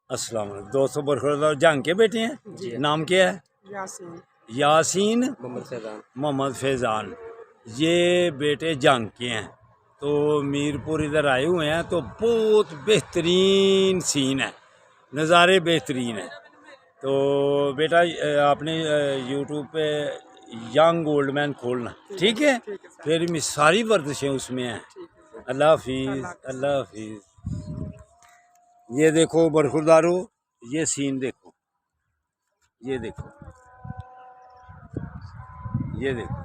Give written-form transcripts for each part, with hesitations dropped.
अस्सलाम वालेकुम दोस्तों, बरखुरदार जंग के बेटे हैं। नाम क्या है? यासीन मोहम्मद फैज़ान। ये बेटे जंग के हैं। तो मीरपुर इधर आए हुए हैं। तो बहुत बेहतरीन सीन है, नज़ारे बेहतरीन है। तो बेटा आपने यूट्यूब पे यंग ओल्ड मैन खोलना, ठीक है? फिर मैं सारी वर्जिशें उसमें हैं। अल्लाह हाफिज़, अल्लाह हाफिज़। ये देखो बरखुरदारो, ये सीन देखो, ये देखो, ये देखो,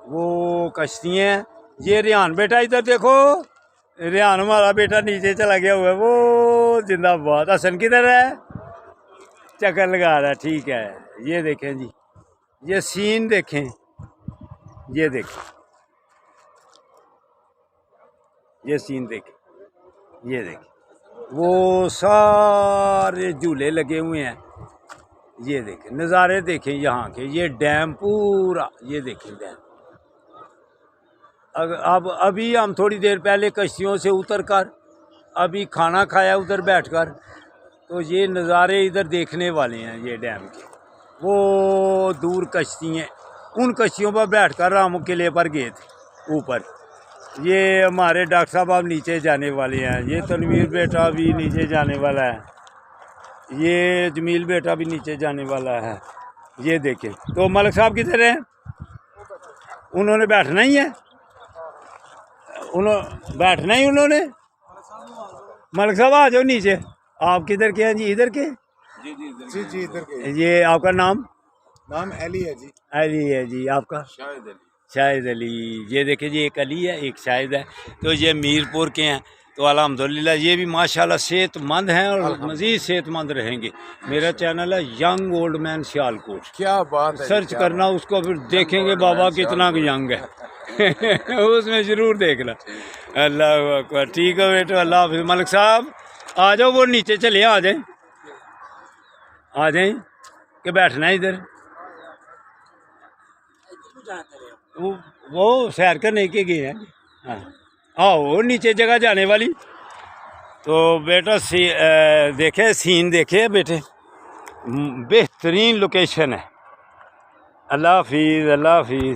वो कश्तियाँ। ये रेहान बेटा इधर देखो, रेहान हमारा बेटा नीचे चला गया हुआ है। वो जिंदाबाद। हसन किधर है? चक्कर लगा रहा है, ठीक है। ये देखें जी, ये सीन देखें, ये देखें, ये सीन देखें, ये देखें। वो सारे झूले लगे हुए हैं। ये देखें नज़ारे देखें यहाँ के। ये डैम पूरा, ये देखें डैम। अब अभी हम थोड़ी देर पहले कश्तियों से उतर कर अभी खाना खाया उधर बैठकर। तो ये नज़ारे इधर देखने वाले हैं, ये डैम के। वो दूर कश्तियाँ, उन कश्तियों पर बैठकर राम किले पर गए थे ऊपर। ये हमारे डॉक्टर साहब अब नीचे जाने वाले हैं। ये तनवीर बेटा भी नीचे जाने वाला है। ये जमील बेटा भी नीचे जाने वाला है। ये देखें। तो मलिक साहब किधर हैं? उन्होंने बैठना ही है, उन्होंने बैठना ही उन्होंने। मलिक साहब आ जाओ नीचे। आप किधर के हैं जी? इधर के? जी इधर के। ये आपका नाम? नाम अली है जी। अली है जी। आपका? शाहिद अली। शाहिद अली। ये देखिए जी, एक अली है, एक शाहिद है। तो ये मीरपुर के हैं। तो अल्हम्दुलिल्लाह ये भी माशाल्लाह सेहतमंद हैं और मज़ीद सेहतमंद रहेंगे। मेरा चैनल है यंग ओल्ड मैन सियालकोट। क्या बात है, सर्च करना उसको, फिर देखेंगे बाबा कितना यंग है। उसमें ज़रूर देखना। अल्लाह अकबर। ठीक है बेटो, अल्लाह हाफिज़। मलिक साहब आ जाओ, वो नीचे चले, आ जाएं, आ जाएं कि बैठना है इधर। वो सैर करने के गए हैं। हाँ आओ, नीचे जगह जाने वाली। तो बेटा देखे सीन देखे बेटे, बेहतरीन लोकेशन है। अल्लाह हाफिज़, अल्लाह हाफिज़।